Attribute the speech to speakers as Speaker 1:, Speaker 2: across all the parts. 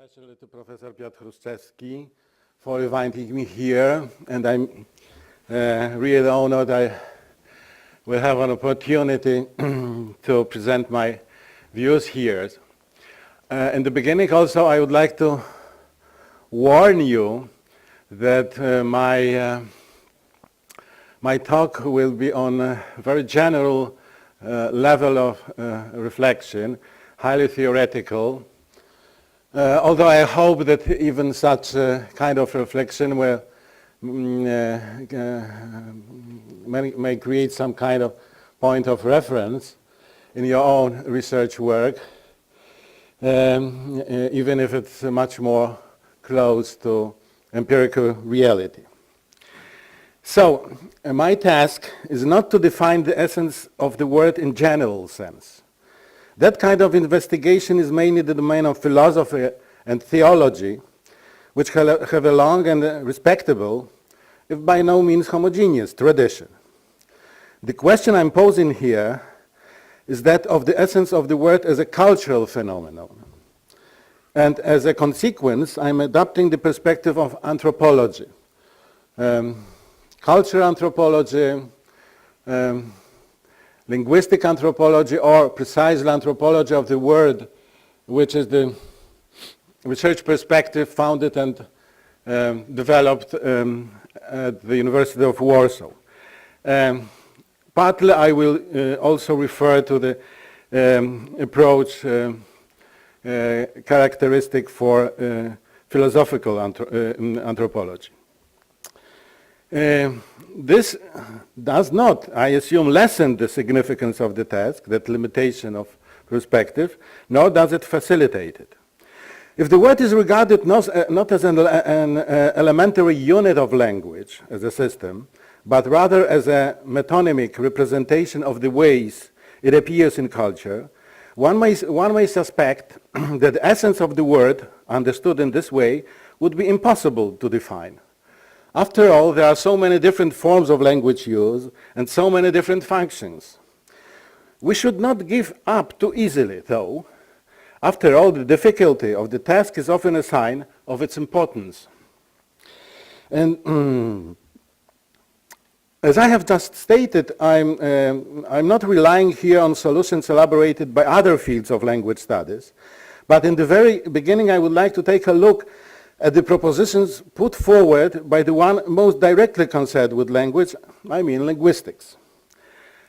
Speaker 1: especially to Professor Piotr Grzegorz for inviting me here, and I'm really honored I will have an opportunity to present my views here. In the beginning also I would like to warn you that my talk will be on a very general level of reflection, highly theoretical, although I hope that even such kind of reflection will may create some kind of point of reference in your own research work, even if it's much more close to empirical reality. So, my task is not to define the essence of the word in general sense. That kind of investigation is mainly the domain of philosophy and theology, which have a long and respectable, if by no means homogeneous, tradition. The question I'm posing here is that of the essence of the word as a cultural phenomenon. And as a consequence, I'm adopting the perspective of anthropology. Cultural anthropology, linguistic anthropology, or precisely anthropology of the word, which is the research perspective founded and developed at the University of Warsaw. Partly I will also refer to the approach characteristic for philosophical anthropology. This does not, I assume, lessen the significance of the task, that limitation of perspective, nor does it facilitate it. If the word is regarded not as an elementary unit of language, as a system, but rather as a metonymic representation of the ways it appears in culture, one may suspect that the essence of the word, understood in this way, would be impossible to define. After all, there are so many different forms of language use and so many different functions. We should not give up too easily, though. After all, the difficulty of the task is often a sign of its importance. And as I have just stated, I'm not relying here on solutions elaborated by other fields of language studies, but in the very beginning I would like to take a look at the propositions put forward by the one most directly concerned with language, I mean linguistics.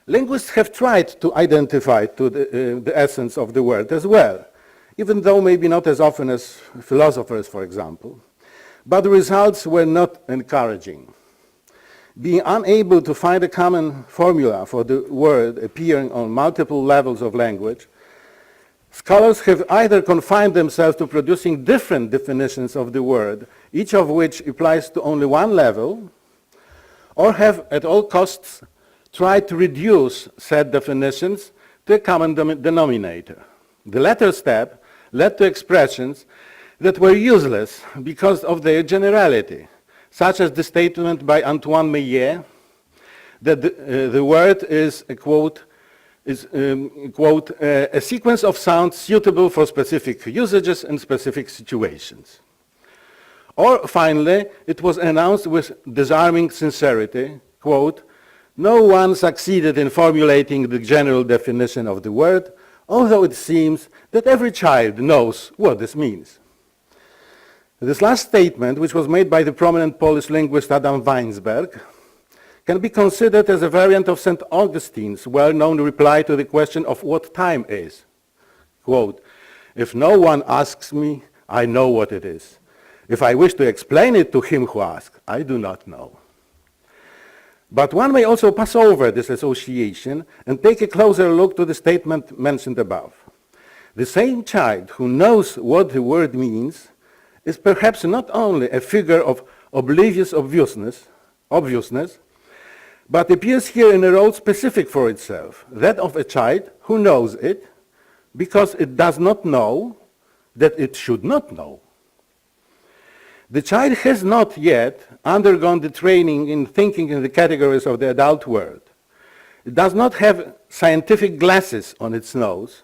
Speaker 1: Linguists have tried to identify the essence of the word as well, even though maybe not as often as philosophers, for example, but the results were not encouraging. Being unable to find a common formula for the word appearing on multiple levels of language, scholars have either confined themselves to producing different definitions of the word, each of which applies to only one level, or have at all costs tried to reduce said definitions to a common denominator. The latter step led to expressions that were useless because of their generality, such as the statement by Antoine Meillet that the word is a quote, a sequence of sounds suitable for specific usages and specific situations. Or finally, it was announced with disarming sincerity, quote, no one succeeded in formulating the general definition of the word, although it seems that every child knows what this means. This last statement, which was made by the prominent Polish linguist Adam Weinsberg, can be considered as a variant of St. Augustine's well-known reply to the question of what time is. Quote, if no one asks me, I know what it is. If I wish to explain it to him who asks, I do not know. But one may also pass over this association and take a closer look to the statement mentioned above. The same child who knows what the word means is perhaps not only a figure of oblivious obviousness, but appears here in a role specific for itself, that of a child who knows it because it does not know that it should not know. The child has not yet undergone the training in thinking in the categories of the adult world. It does not have scientific glasses on its nose.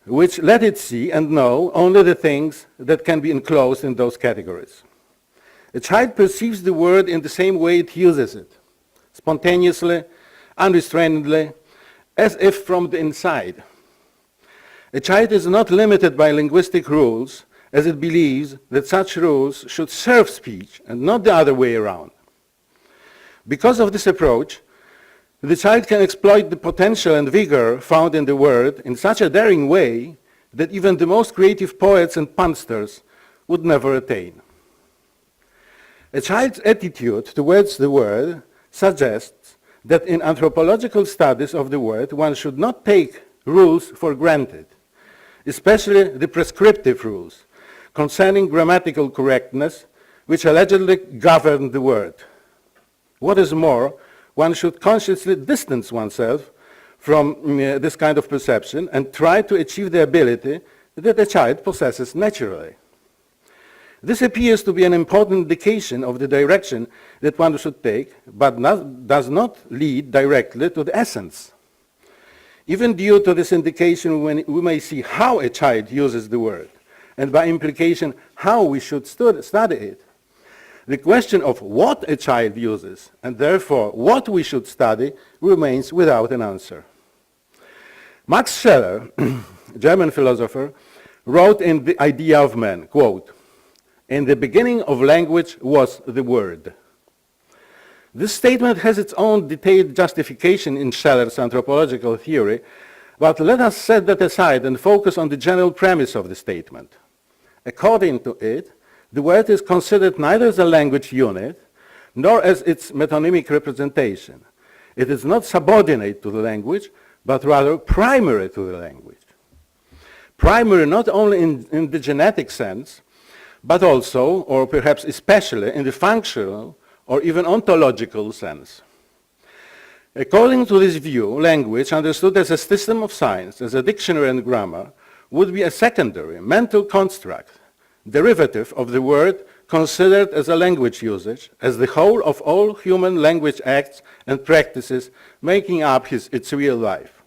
Speaker 1: which let it see and know only the things that can be enclosed in those categories. A child perceives the world in the same way it uses it, spontaneously, unrestrainedly, as if from the inside. A child is not limited by linguistic rules, as it believes that such rules should serve speech and not the other way around. Because of this approach, the child can exploit the potential and vigor found in the word in such a daring way that even the most creative poets and punsters would never attain. A child's attitude towards the word suggests that in anthropological studies of the word, one should not take rules for granted, especially the prescriptive rules concerning grammatical correctness, which allegedly govern the word. What is more, one should consciously distance oneself from this kind of perception and try to achieve the ability that a child possesses naturally. This appears to be an important indication of the direction that one should take, but does not lead directly to the essence. Even due to this indication, we may see how a child uses the word, and by implication, how we should study it. The question of what a child uses, and therefore what we should study, remains without an answer. Max Scheler, German philosopher, wrote in The Idea of Man, quote, "In the beginning of language was the word." This statement has its own detailed justification in Scheller's anthropological theory, but let us set that aside and focus on the general premise of the statement. According to it, the word is considered neither as a language unit, nor as its metonymic representation. It is not subordinate to the language, but rather primary to the language. Primary not only in the genetic sense, but also, or perhaps especially, in the functional or even ontological sense. According to this view, language, understood as a system of signs, as a dictionary and grammar, would be a secondary mental construct, derivative of the word considered as a language usage, as the whole of all human language acts and practices making up its real life.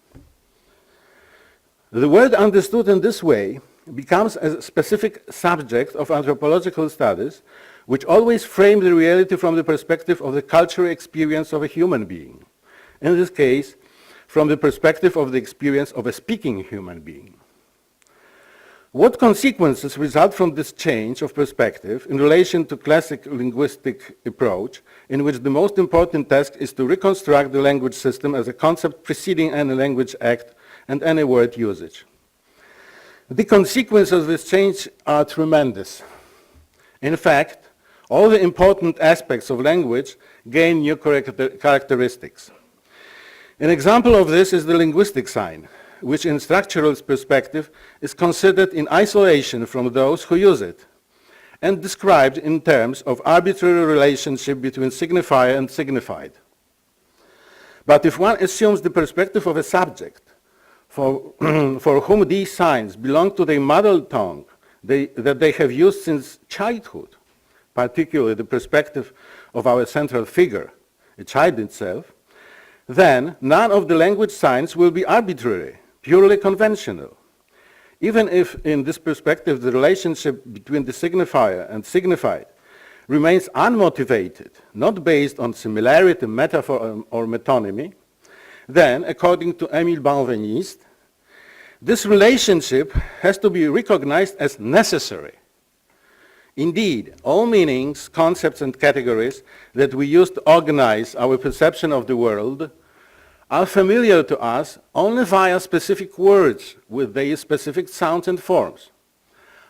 Speaker 1: The word understood in this way becomes a specific subject of anthropological studies, which always frame the reality from the perspective of the cultural experience of a human being. In this case, from the perspective of the experience of a speaking human being. What consequences result from this change of perspective in relation to classic linguistic approach, in which the most important task is to reconstruct the language system as a concept preceding any language act and any word usage? The consequences of this change are tremendous. In fact, all the important aspects of language gain new characteristics. An example of this is the linguistic sign, which in structural perspective is considered in isolation from those who use it, and described in terms of arbitrary relationship between signifier and signified. But if one assumes the perspective of a subject, for whom these signs belong to their mother tongue, that they have used since childhood, particularly the perspective of our central figure, a child itself, then none of the language signs will be arbitrary, purely conventional. Even if in this perspective the relationship between the signifier and signified remains unmotivated, not based on similarity, metaphor, or metonymy, then, according to Émile Benveniste, this relationship has to be recognized as necessary. Indeed, all meanings, concepts, and categories that we use to organize our perception of the world are familiar to us only via specific words with their specific sounds and forms.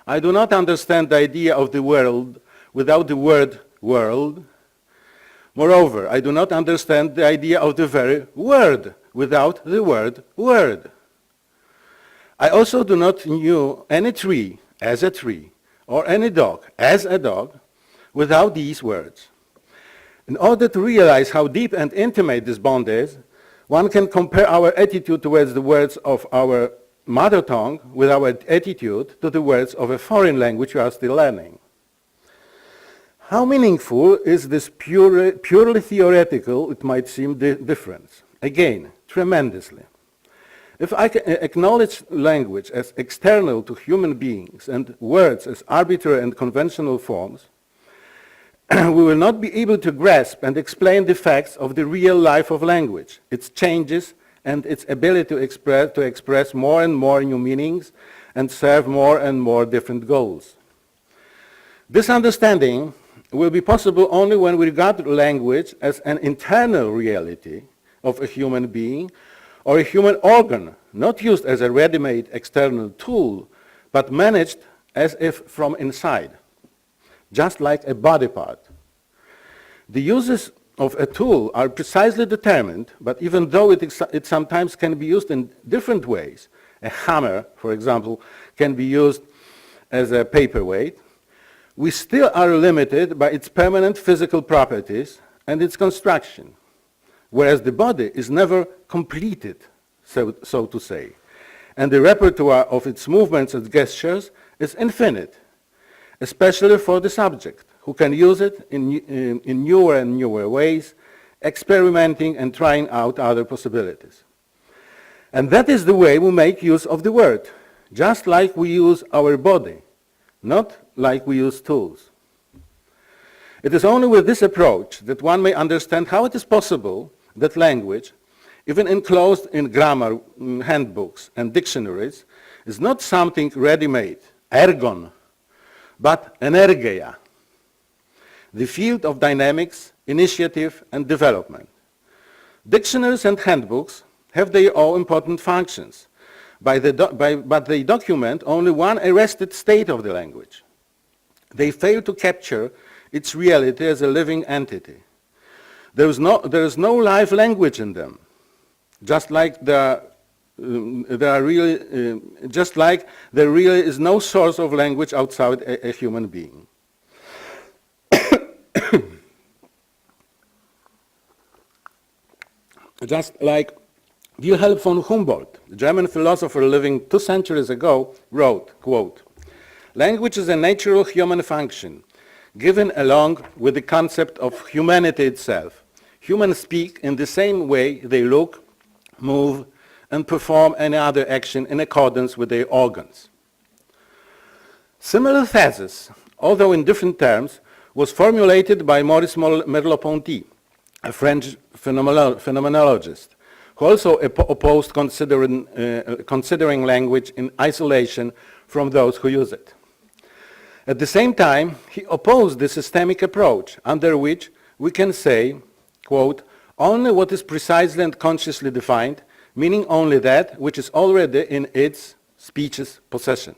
Speaker 1: I do not understand the idea of the world without the word world. Moreover, I do not understand the idea of the very word without the word word. I also do not know any tree as a tree or any dog as a dog without these words. In order to realize how deep and intimate this bond is, one can compare our attitude towards the words of our mother tongue with our attitude to the words of a foreign language we are still learning. How meaningful is this purely theoretical, it might seem, difference? Again, tremendously. If I can acknowledge language as external to human beings and words as arbitrary and conventional forms, we will not be able to grasp and explain the facts of the real life of language, its changes and its ability to express more and more new meanings and serve more and more different goals. This understanding will be possible only when we regard language as an internal reality of a human being or a human organ, not used as a ready-made external tool, but managed as if from inside, just like a body part. The uses of a tool are precisely determined, but even though it sometimes can be used in different ways, a hammer, for example, can be used as a paperweight, we still are limited by its permanent physical properties and its construction, whereas the body is never completed, so to say, and the repertoire of its movements and gestures is infinite, especially for the subject, who can use it in newer and newer ways, experimenting and trying out other possibilities. And that is the way we make use of the word, just like we use our body, not like we use tools. It is only with this approach that one may understand how it is possible that language, even enclosed in grammar handbooks and dictionaries, is not something ready-made, ergon, but energeia, the field of dynamics, initiative, and development. Dictionaries and handbooks have their own important functions, but they document only one arrested state of the language. They fail to capture its reality as a living entity. There is no live language in them, just like there really is no source of language outside a human being. Just like Wilhelm von Humboldt, the German philosopher living 2 centuries ago, wrote, quote, "Language is a natural human function, given along with the concept of humanity itself. Humans speak in the same way they look, move, and perform any other action in accordance with their organs." Similar thesis, although in different terms, was formulated by Maurice Merleau-Ponty, a French phenomenologist, who also opposed considering language in isolation from those who use it. At the same time, he opposed the systemic approach, under which we can say, quote, "only what is precisely and consciously defined, meaning only that which is already in its speech's possession."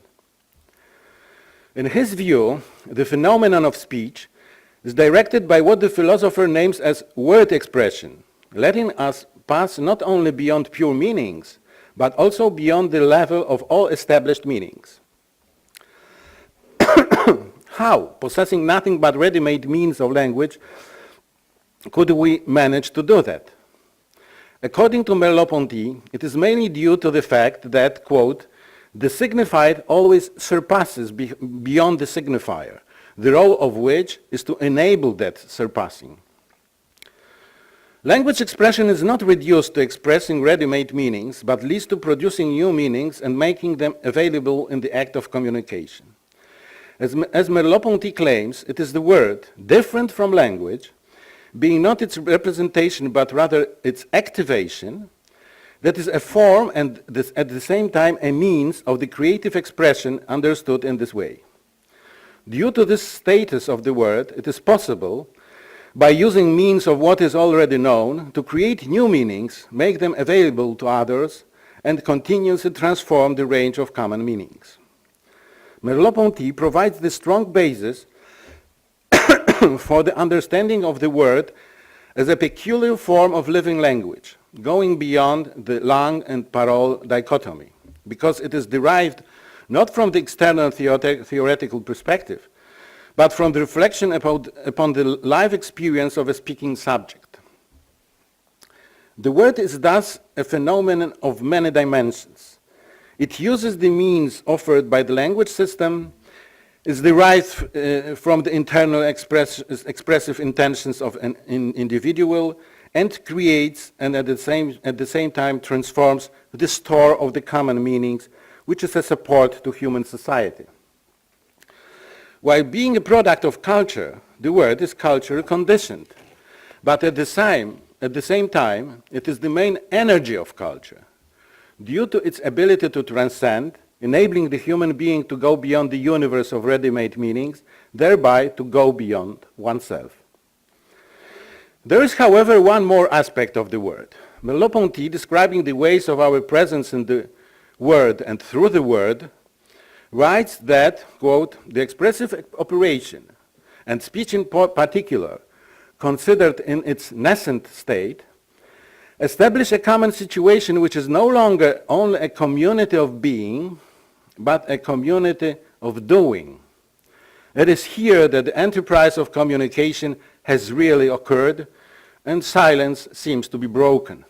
Speaker 1: In his view, the phenomenon of speech is directed by what the philosopher names as word expression, letting us pass not only beyond pure meanings, but also beyond the level of all established meanings. How, possessing nothing but ready-made means of language, could we manage to do that? According to Merleau-Ponty, it is mainly due to the fact that, quote, "the signified always surpasses beyond the signifier, the role of which is to enable that surpassing." Language expression is not reduced to expressing ready-made meanings, but leads to producing new meanings and making them available in the act of communication. As Merleau-Ponty claims, it is the word, different from language, being not its representation but rather its activation, that is a form and at the same time a means of the creative expression understood in this way. Due to this status of the word, it is possible, by using means of what is already known, to create new meanings, make them available to others, and continuously transform the range of common meanings. Merleau-Ponty provides the strong basis for the understanding of the word as a peculiar form of living language, going beyond the langue and parole dichotomy, because it is derived not from the external theoretical perspective, but from the reflection upon the life experience of a speaking subject. The word is thus a phenomenon of many dimensions. It uses the means offered by the language system, is derived from the internal expressive intentions of an individual, and creates and at the same time transforms the store of the common meanings, which is a support to human society. While being a product of culture, the word is culturally conditioned, but at the same time, it is the main energy of culture, due to its ability to transcend, enabling the human being to go beyond the universe of ready-made meanings, thereby to go beyond oneself. There is, however, one more aspect of the word. Merleau-Ponty, describing the ways of our presence in the word and through the word, writes that, quote, the expressive operation, and speech in particular, considered in its nascent state, establish a common situation which is no longer only a community of being, but a community of doing. It is here that the enterprise of communication has really occurred, and silence seems to be broken.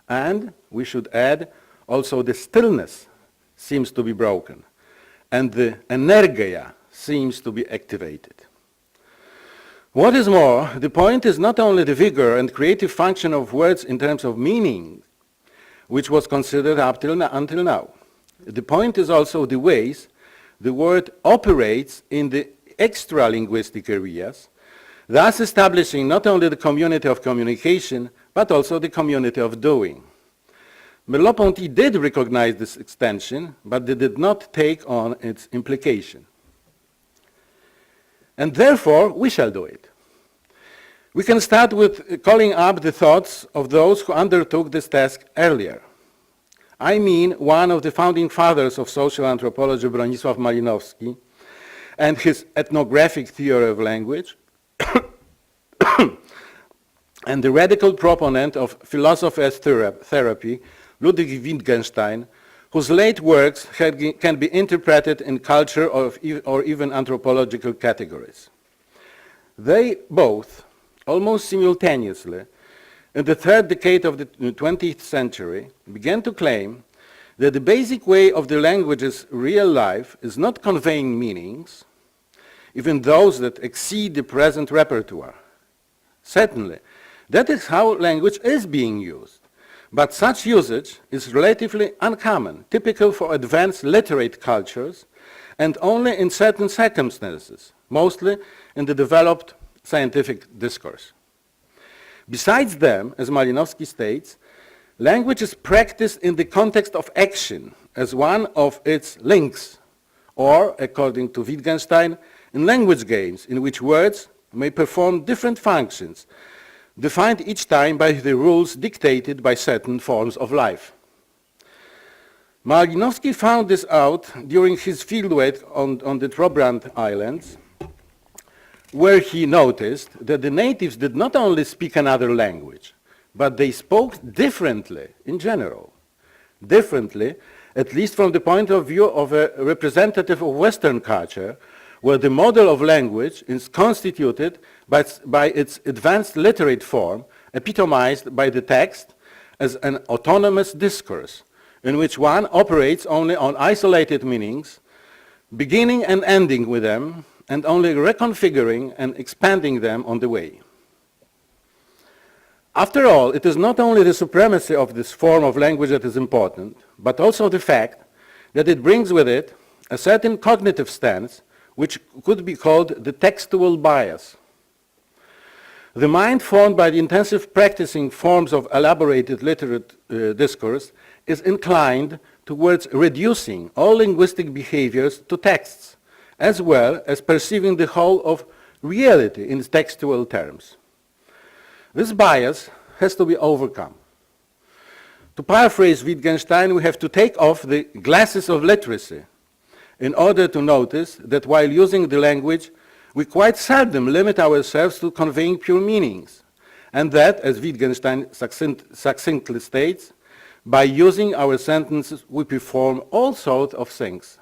Speaker 1: And, we should add, also the stillness seems to be broken, and the energia seems to be activated. What is more, the point is not only the vigor and creative function of words in terms of meaning, which was considered until now. The point is also the ways the word operates in the extra-linguistic areas, thus establishing not only the community of communication, but also the community of doing. Merleau-Ponty did recognize this extension, but they did not take on its implication. And therefore, we shall do it. We can start with calling up the thoughts of those who undertook this task earlier. I mean one of the founding fathers of social anthropology, Bronisław Malinowski, and his ethnographic theory of language, and the radical proponent of philosophy as therapy, Ludwig Wittgenstein, whose late works can be interpreted in culture or even anthropological categories. They both, almost simultaneously, in the third decade of the 20th century, began to claim that the basic way of the language's real life is not conveying meanings, even those that exceed the present repertoire. Certainly, that is how language is being used, but such usage is relatively uncommon, typical for advanced literate cultures, and only in certain circumstances, mostly in the developed scientific discourse. Besides them, as Malinowski states, language is practiced in the context of action as one of its links, or, according to Wittgenstein, in language games in which words may perform different functions, defined each time by the rules dictated by certain forms of life. Malinowski found this out during his fieldwork on the Trobriand Islands, where he noticed that the natives did not only speak another language, but they spoke differently in general. Differently, at least from the point of view of a representative of Western culture, where the model of language is constituted by its advanced literate form, epitomized by the text as an autonomous discourse, in which one operates only on isolated meanings, beginning and ending with them, and only reconfiguring and expanding them on the way. After all, it is not only the supremacy of this form of language that is important, but also the fact that it brings with it a certain cognitive stance which could be called the textual bias. The mind formed by the intensive practicing forms of elaborated literate discourse is inclined towards reducing all linguistic behaviors to texts, as well as perceiving the whole of reality in textual terms. This bias has to be overcome. To paraphrase Wittgenstein, we have to take off the glasses of literacy in order to notice that while using the language, we quite seldom limit ourselves to conveying pure meanings, and that, as Wittgenstein succinctly states, by using our sentences, we perform all sorts of things.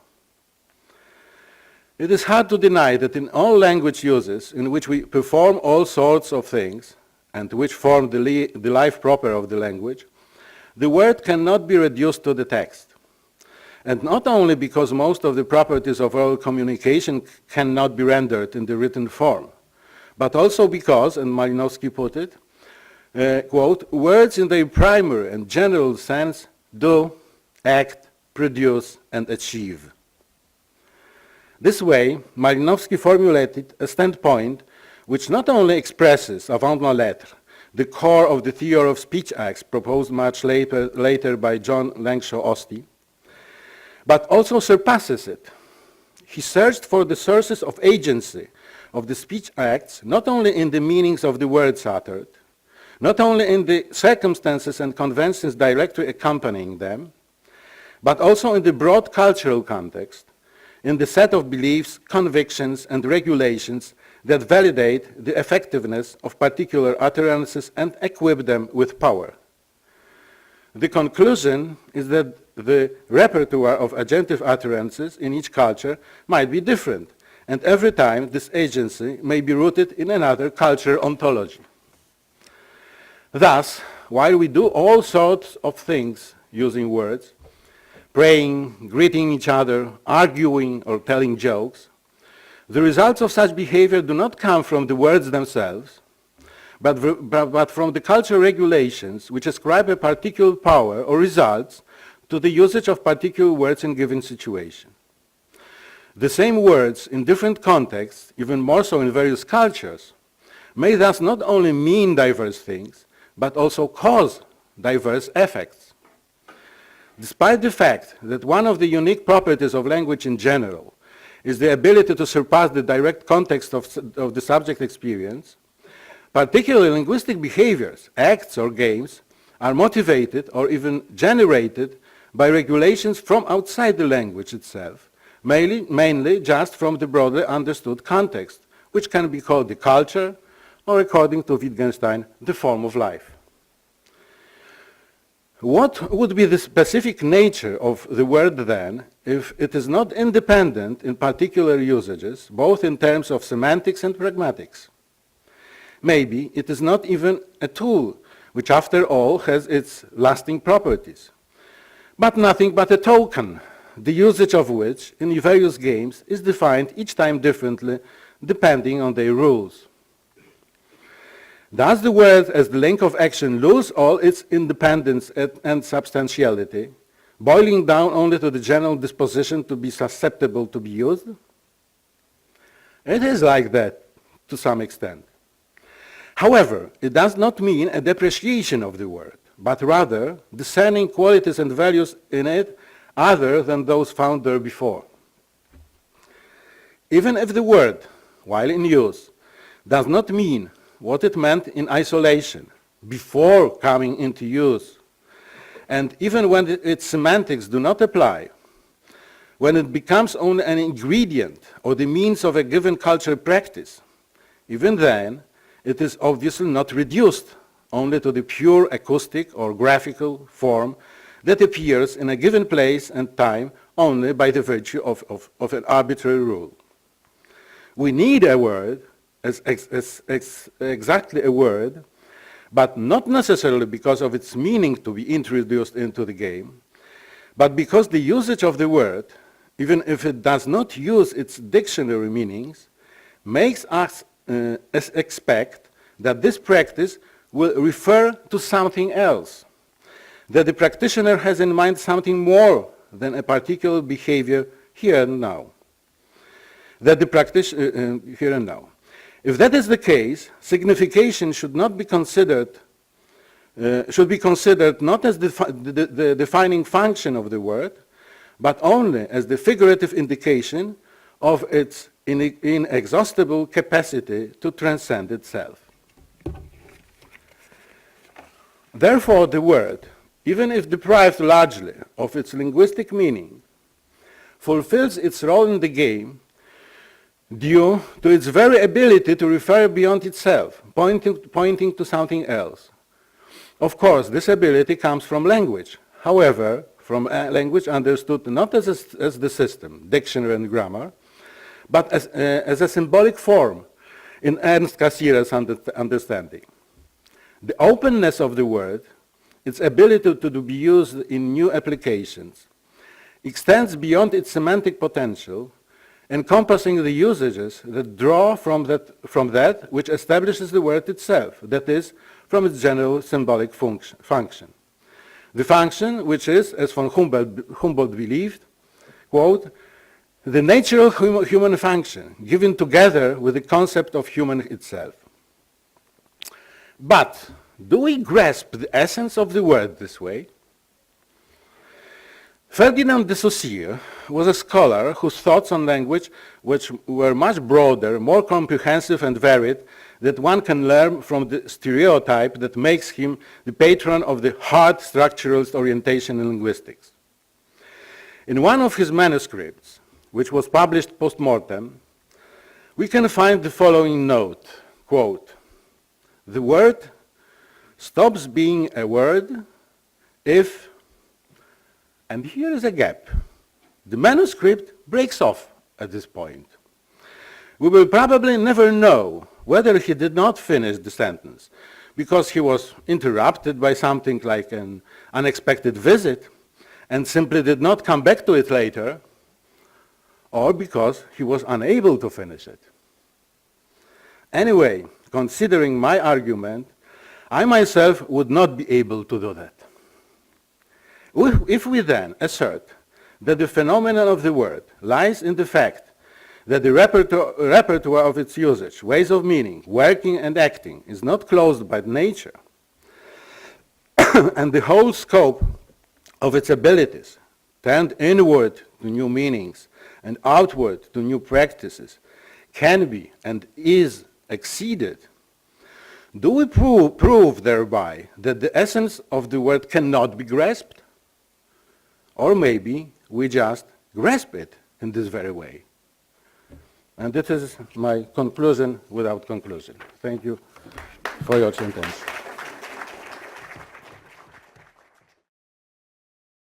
Speaker 1: It is hard to deny that in all language uses in which we perform all sorts of things, and which form the life proper of the language, the word cannot be reduced to the text. And not only because most of the properties of oral communication cannot be rendered in the written form, but also because, and Malinowski put it, quote, words in their primary and general sense do, act, produce, and achieve. This way, Malinowski formulated a standpoint which not only expresses, avant la lettre, the core of the theory of speech acts proposed much later by John Langshaw Osti, but also surpasses it. He searched for the sources of agency of the speech acts, not only in the meanings of the words uttered, not only in the circumstances and conventions directly accompanying them, but also in the broad cultural context, in the set of beliefs, convictions, and regulations that validate the effectiveness of particular utterances and equip them with power. The conclusion is that the repertoire of agentive utterances in each culture might be different, and every time this agency may be rooted in another cultural ontology. Thus, while we do all sorts of things using words, praying, greeting each other, arguing, or telling jokes, the results of such behavior do not come from the words themselves, but from the cultural regulations which ascribe a particular power or results to the usage of particular words in given situation. The same words in different contexts, even more so in various cultures, may thus not only mean diverse things, but also cause diverse effects. Despite the fact that one of the unique properties of language in general is the ability to surpass the direct context of the subject experience, particularly linguistic behaviors, acts or games, are motivated or even generated by regulations from outside the language itself, mainly just from the broadly understood context, which can be called the culture, or according to Wittgenstein, the form of life. What would be the specific nature of the word then, if it is not independent in particular usages, both in terms of semantics and pragmatics? Maybe it is not even a tool, which after all has its lasting properties, but nothing but a token, the usage of which in various games is defined each time differently, depending on their rules. Does the word as the link of action lose all its independence and substantiality, boiling down only to the general disposition to be susceptible to be used? It is like that to some extent. However, it does not mean a depreciation of the word, but rather discerning qualities and values in it other than those found there before. Even if the word, while in use, does not mean what it meant in isolation, before coming into use, and even when its semantics do not apply, when it becomes only an ingredient or the means of a given cultural practice, even then, it is obviously not reduced only to the pure acoustic or graphical form that appears in a given place and time only by the virtue of an arbitrary rule. We need a word as exactly a word, but not necessarily because of its meaning to be introduced into the game, but because the usage of the word, even if it does not use its dictionary meanings, makes us expect that this practice will refer to something else, that the practitioner has in mind something more than a particular behavior here and now. That the practitioner here and now. If that is the case, signification should be considered not as the defining function of the word, but only as the figurative indication of its inexhaustible capacity to transcend itself. Therefore, the word, even if deprived largely of its linguistic meaning, fulfills its role in the game due to its very ability to refer beyond itself, pointing to something else. Of course, this ability comes from language. However, from a language understood not as the system, dictionary and grammar, but as a symbolic form in Ernst Cassirer's understanding. The openness of the word, its ability to be used in new applications, extends beyond its semantic potential, encompassing the usages that draw from that which establishes the word itself, that is, from its general symbolic function. The function, which is, as von Humboldt believed, quote, the natural human function, given together with the concept of human itself. But do we grasp the essence of the word this way? Ferdinand de Saussure was a scholar whose thoughts on language which were much broader, more comprehensive and varied than one can learn from the stereotype that makes him the patron of the hard structuralist orientation in linguistics. In one of his manuscripts, which was published post-mortem, we can find the following note, quote, the word stops being a word if, and here is a gap. The manuscript breaks off at this point. We will probably never know whether he did not finish the sentence because he was interrupted by something like an unexpected visit and simply did not come back to it later, or because he was unable to finish it. Anyway, considering my argument, I myself would not be able to do that. If we then assert that the phenomenon of the word lies in the fact that the repertoire of its usage, ways of meaning, working and acting is not closed by nature, and the whole scope of its abilities turned inward to new meanings and outward to new practices can be and is exceeded, do we prove thereby that the essence of the word cannot be grasped? Or maybe we just grasp it in this very way. And this is my conclusion without conclusion. Thank you for your attention.